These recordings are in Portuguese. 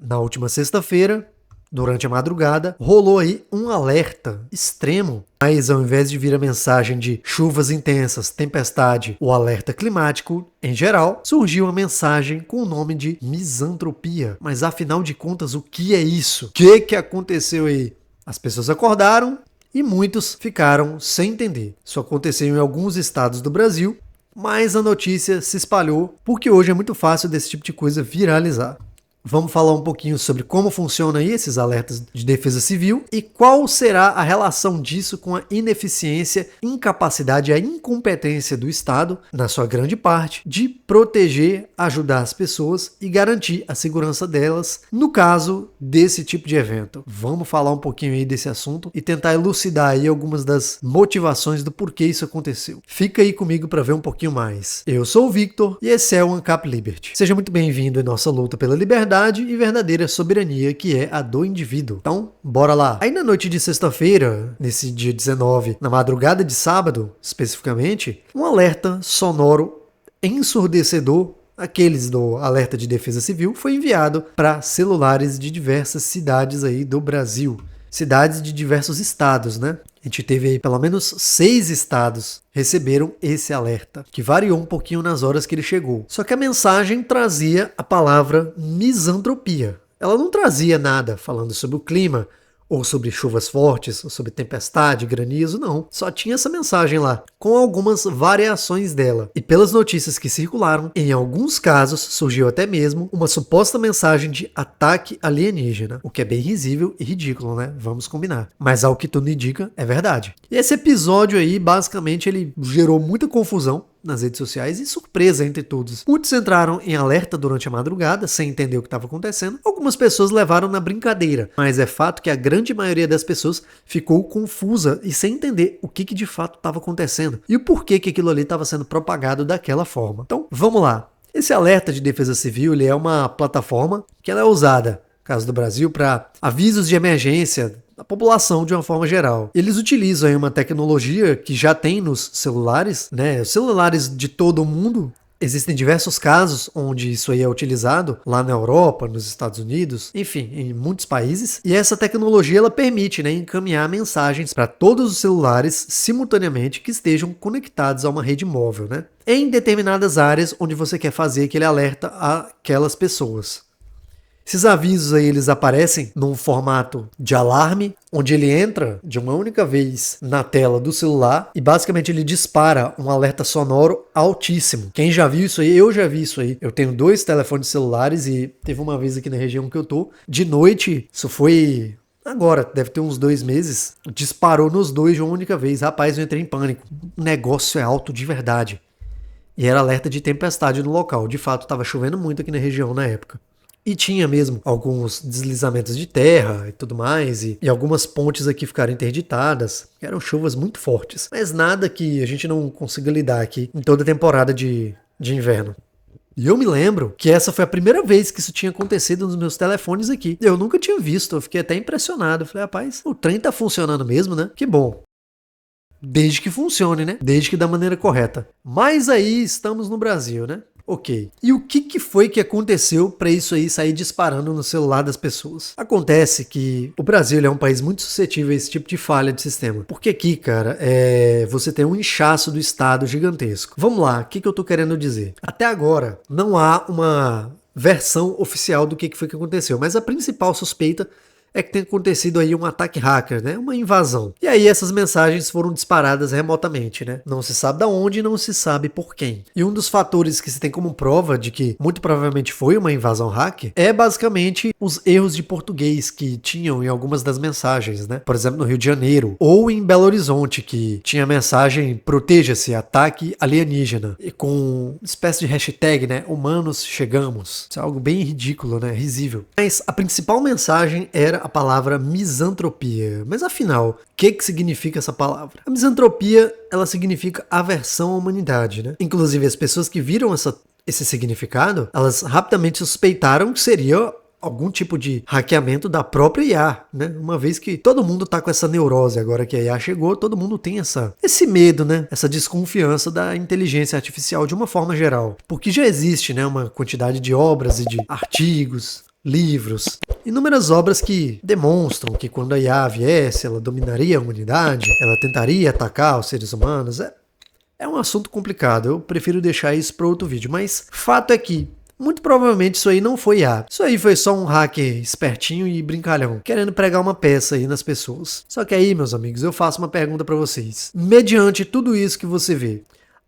Na última sexta-feira, durante a madrugada, rolou aí um alerta extremo. Mas ao invés de vir a mensagem de chuvas intensas, tempestade, o alerta climático em geral, surgiu a mensagem com o nome de misantropia. Mas afinal de contas, o que é isso? O que aconteceu aí? As pessoas acordaram e muitos ficaram sem entender. Isso aconteceu em alguns estados do Brasil, mas a notícia se espalhou porque hoje é muito fácil desse tipo de coisa viralizar. Vamos falar um pouquinho sobre como funcionam aí esses alertas de defesa civil e qual será a relação disso com a ineficiência, incapacidade e a incompetência do Estado, na sua grande parte, de proteger, ajudar as pessoas e garantir a segurança delas no caso desse tipo de evento. Vamos falar um pouquinho aí desse assunto e tentar elucidar aí algumas das motivações do porquê isso aconteceu. Fica aí comigo para ver um pouquinho mais. Eu sou o Victor e esse é o ANCAP Liberty. Seja muito bem-vindo em nossa luta pela liberdade e verdadeira soberania que é a do indivíduo. Então, bora lá. Aí na noite de sexta-feira, nesse dia 19, na madrugada de sábado, especificamente, um alerta sonoro ensurdecedor, aqueles do alerta de defesa civil, foi enviado para celulares de diversas cidades aí do Brasil. Cidades de diversos estados, né? A gente teve aí pelo menos 6 estados receberam esse alerta, que variou um pouquinho nas horas que ele chegou. Só que a mensagem trazia a palavra misantropia. Ela não trazia nada falando sobre o clima, ou sobre chuvas fortes, ou sobre tempestade, granizo, não. Só tinha essa mensagem lá, com algumas variações dela. E pelas notícias que circularam, em alguns casos surgiu até mesmo uma suposta mensagem de ataque alienígena, o que é bem risível e ridículo, né? Vamos combinar. Mas ao que tudo indica, é verdade. E esse episódio aí, basicamente, ele gerou muita confusão nas redes sociais e surpresa entre todos. Muitos entraram em alerta durante a madrugada, sem entender o que estava acontecendo. Algumas pessoas levaram na brincadeira, mas é fato que a grande maioria das pessoas ficou confusa e sem entender o que de fato estava acontecendo e o porquê que aquilo ali estava sendo propagado daquela forma. Então, vamos lá. Esse alerta de defesa civil, ele é uma plataforma que ela é usada, no caso do Brasil, para avisos de emergência da população de uma forma geral. Eles utilizam aí uma tecnologia que já tem nos celulares, né? Os celulares de todo o mundo. Existem diversos casos onde isso aí é utilizado, lá na Europa, nos Estados Unidos, enfim, em muitos países. E essa tecnologia ela permite, né, encaminhar mensagens para todos os celulares simultaneamente que estejam conectados a uma rede móvel, né? Em determinadas áreas onde você quer fazer aquele alerta àquelas pessoas. Esses avisos aí, eles aparecem num formato de alarme, onde ele entra de uma única vez na tela do celular e basicamente ele dispara um alerta sonoro altíssimo. Quem já viu isso aí? Eu já vi isso aí. Eu tenho 2 telefones celulares e teve uma vez aqui na região que eu tô, de noite, isso foi agora, deve ter uns 2 meses, disparou nos 2 de uma única vez. Rapaz, eu entrei em pânico. O negócio é alto de verdade. E era alerta de tempestade no local. De fato, estava chovendo muito aqui na região na época. E tinha mesmo alguns deslizamentos de terra e tudo mais, e algumas pontes aqui ficaram interditadas. Eram chuvas muito fortes, mas nada que a gente não consiga lidar aqui em toda a temporada de inverno. E eu me lembro que essa foi a primeira vez que isso tinha acontecido nos meus telefones aqui. Eu nunca tinha visto, eu fiquei até impressionado. Eu falei, rapaz, o trem tá funcionando mesmo, né? Que bom. Desde que funcione, né? Desde que da maneira correta. Mas aí estamos no Brasil, né? Ok. E o que foi que aconteceu para isso aí sair disparando no celular das pessoas? Acontece que o Brasil é um país muito suscetível a esse tipo de falha de sistema. Porque aqui, cara, você tem um inchaço do Estado gigantesco. Vamos lá, o que eu tô querendo dizer? Até agora, não há uma versão oficial do que foi que aconteceu, mas a principal suspeita é que tem acontecido aí um ataque hacker, né? Uma invasão. E aí essas mensagens foram disparadas remotamente, né? Não se sabe da onde, não se sabe por quem. E um dos fatores que se tem como prova de que muito provavelmente foi uma invasão hacker é basicamente os erros de português que tinham em algumas das mensagens, né? Por exemplo, no Rio de Janeiro ou em Belo Horizonte, que tinha a mensagem proteja-se, ataque alienígena, e com uma espécie de hashtag, né? Humanos chegamos. Isso é algo bem ridículo, né? Risível. Mas a principal mensagem era a palavra misantropia. Mas afinal, o que significa essa palavra? A misantropia, ela significa aversão à humanidade, né? Inclusive, as pessoas que viram esse significado, elas rapidamente suspeitaram que seria algum tipo de hackeamento da própria IA, né? Uma vez que todo mundo tá com essa neurose agora que a IA chegou, todo mundo tem esse medo, né? Essa desconfiança da inteligência artificial de uma forma geral. Porque já existe, né, uma quantidade de obras e de artigos livros, inúmeras obras que demonstram que quando a IA viesse, ela dominaria a humanidade, ela tentaria atacar os seres humanos. É um assunto complicado, eu prefiro deixar isso para outro vídeo, mas fato é que muito provavelmente isso aí não foi IA. Isso aí foi só um hacker espertinho e brincalhão, querendo pregar uma peça aí nas pessoas. Só que aí, meus amigos, eu faço uma pergunta para vocês. Mediante tudo isso que você vê,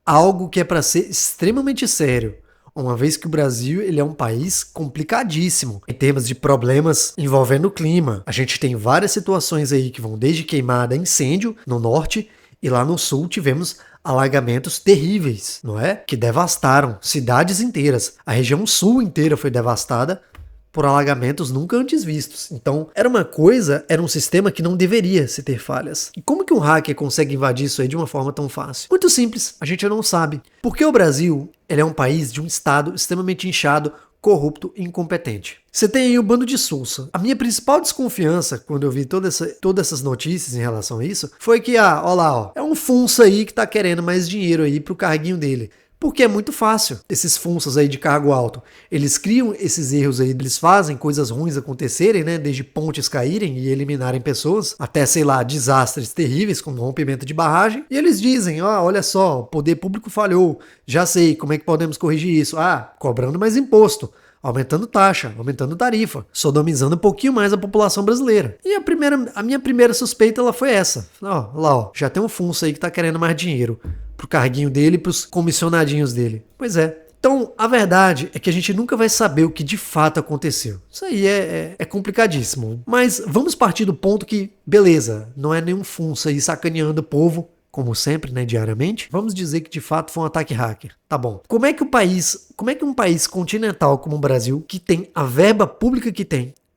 algo que é para ser extremamente sério, uma vez que o Brasil ele é um país complicadíssimo em termos de problemas envolvendo o clima. A gente tem várias situações aí que vão desde queimada a incêndio no norte, e lá no sul tivemos alagamentos terríveis, não é? Que devastaram cidades inteiras. A região sul inteira foi devastada por alagamentos nunca antes vistos. Então, era um sistema que não deveria se ter falhas. E como que um hacker consegue invadir isso aí de uma forma tão fácil? Muito simples, a gente não sabe. Porque o Brasil, ele é um país de um estado extremamente inchado, corrupto e incompetente. Você tem aí o bando de Sousa. A minha principal desconfiança, quando eu vi todas essas notícias em relação a isso, foi que, ó lá, ó, é um funça aí que tá querendo mais dinheiro aí pro carguinho dele. Porque é muito fácil. Esses funsas aí de cargo alto, eles criam esses erros aí, eles fazem coisas ruins acontecerem, né? Desde pontes caírem e eliminarem pessoas, até, sei lá, desastres terríveis, como rompimento de barragem. E eles dizem, olha só, o poder público falhou, já sei, como é que podemos corrigir isso? Cobrando mais imposto, aumentando taxa, aumentando tarifa, sodomizando um pouquinho mais a população brasileira. E a minha primeira suspeita ela foi essa. Já tem um funso aí que tá querendo mais dinheiro pro carguinho dele e pros comissionadinhos dele. Pois é. Então, a verdade é que a gente nunca vai saber o que de fato aconteceu. Isso aí é complicadíssimo. Mas vamos partir do ponto que, beleza, não é nenhum funso aí sacaneando o povo, como sempre, né, diariamente. Vamos dizer que de fato foi um ataque hacker. Tá bom. Como é que um país continental como o Brasil, que tem a verba pública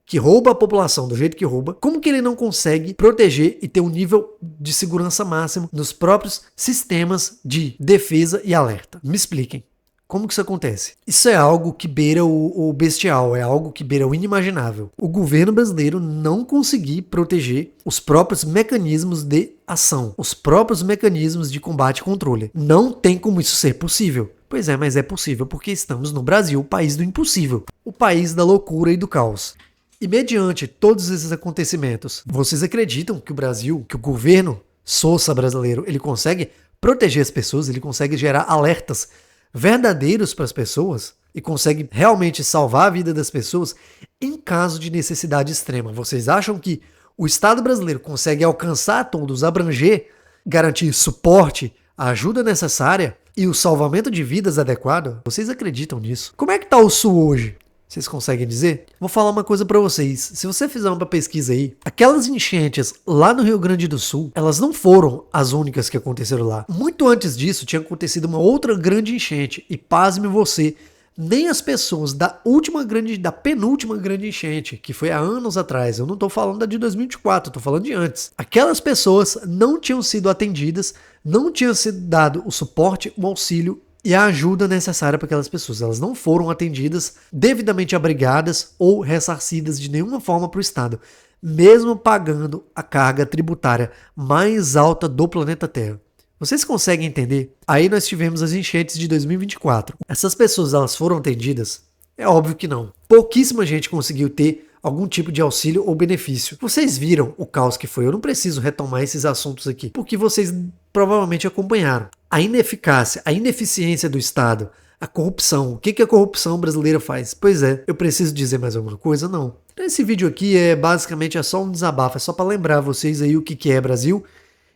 que rouba a população do jeito que rouba, como que ele não consegue proteger e ter um nível de segurança máximo nos próprios sistemas de defesa e alerta? Me expliquem. Como que isso acontece? Isso é algo que beira o bestial, é algo que beira o inimaginável. O governo brasileiro não conseguir proteger os próprios mecanismos de ação, os próprios mecanismos de combate e controle. Não tem como isso ser possível. Pois é, mas é possível porque estamos no Brasil, o país do impossível, o país da loucura e do caos. E mediante todos esses acontecimentos, vocês acreditam que o Brasil, que o governo Sousa brasileiro, ele consegue proteger as pessoas, ele consegue gerar alertas verdadeiros para as pessoas e consegue realmente salvar a vida das pessoas em caso de necessidade extrema? Vocês acham que o Estado brasileiro consegue alcançar todos, abranger, garantir suporte, a ajuda necessária e o salvamento de vidas adequado? Vocês acreditam nisso? Como é que tá o Sul hoje? Vocês conseguem dizer? Vou falar uma coisa pra vocês. Se você fizer uma pesquisa aí, aquelas enchentes lá no Rio Grande do Sul, elas não foram as únicas que aconteceram lá. Muito antes disso, tinha acontecido uma outra grande enchente. E pasme você, nem as pessoas da penúltima grande enchente, que foi há anos atrás, eu não tô falando da de 2024, eu tô falando de antes. Aquelas pessoas não tinham sido atendidas, não tinha sido dado o suporte, o auxílio e a ajuda necessária para aquelas pessoas. Elas não foram atendidas, devidamente abrigadas ou ressarcidas de nenhuma forma para o Estado, mesmo pagando a carga tributária mais alta do planeta Terra. Vocês conseguem entender? Aí nós tivemos as enchentes de 2024. Essas pessoas, elas foram atendidas? É óbvio que não. Pouquíssima gente conseguiu ter algum tipo de auxílio ou benefício. Vocês viram o caos que foi. Eu não preciso retomar esses assuntos aqui, porque vocês provavelmente acompanharam. A ineficácia, a ineficiência do Estado, a corrupção. O que a corrupção brasileira faz? Pois é, eu preciso dizer mais alguma coisa? Não. Esse vídeo aqui basicamente só um desabafo, é só para lembrar vocês aí o que é Brasil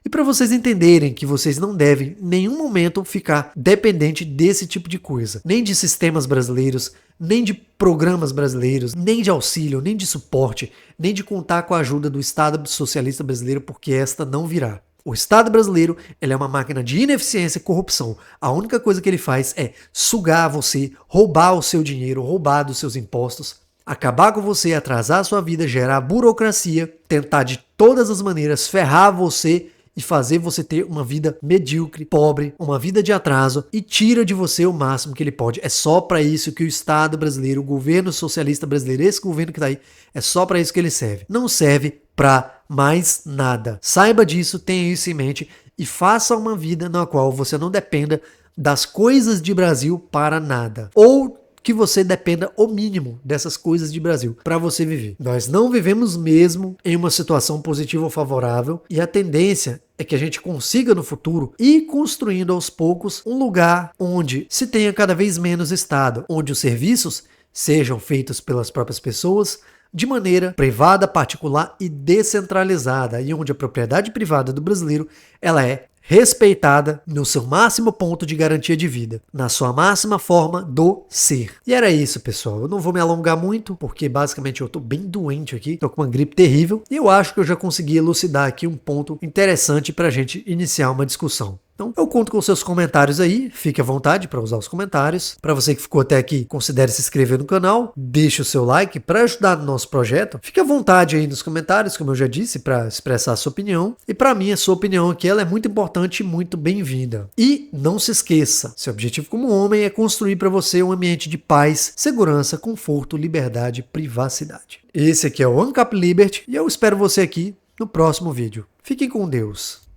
e para vocês entenderem que vocês não devem em nenhum momento ficar dependente desse tipo de coisa. Nem de sistemas brasileiros, nem de programas brasileiros, nem de auxílio, nem de suporte, nem de contar com a ajuda do Estado socialista brasileiro, porque esta não virá. O Estado brasileiro, ele é uma máquina de ineficiência e corrupção. A única coisa que ele faz é sugar você, roubar o seu dinheiro, roubar dos seus impostos, acabar com você, atrasar a sua vida, gerar burocracia, tentar de todas as maneiras ferrar você e fazer você ter uma vida medíocre, pobre, uma vida de atraso e tira de você o máximo que ele pode. É só para isso que o Estado brasileiro, o governo socialista brasileiro, esse governo que tá aí, é só para isso que ele serve. Não serve para mais nada. Saiba disso, tenha isso em mente e faça uma vida na qual você não dependa das coisas de Brasil para nada. Ou que você dependa o mínimo dessas coisas de Brasil para você viver. Nós não vivemos mesmo em uma situação positiva ou favorável e a tendência é que a gente consiga no futuro ir construindo aos poucos um lugar onde se tenha cada vez menos Estado, onde os serviços sejam feitos pelas próprias pessoas de maneira privada, particular e descentralizada, e onde a propriedade privada do brasileiro ela é respeitada no seu máximo ponto de garantia de vida, na sua máxima forma do ser. E era isso, pessoal. Eu não vou me alongar muito, porque basicamente eu tô bem doente aqui, tô com uma gripe terrível, e eu acho que eu já consegui elucidar aqui um ponto interessante pra gente iniciar uma discussão. Então, eu conto com seus comentários aí, fique à vontade para usar os comentários. Para você que ficou até aqui, considere se inscrever no canal, deixe o seu like para ajudar no nosso projeto. Fique à vontade aí nos comentários, como eu já disse, para expressar a sua opinião. E para mim, a sua opinião aqui ela é muito importante e muito bem-vinda. E não se esqueça, seu objetivo como homem é construir para você um ambiente de paz, segurança, conforto, liberdade e privacidade. Esse aqui é o ANCAP Liberty e eu espero você aqui no próximo vídeo. Fiquem com Deus.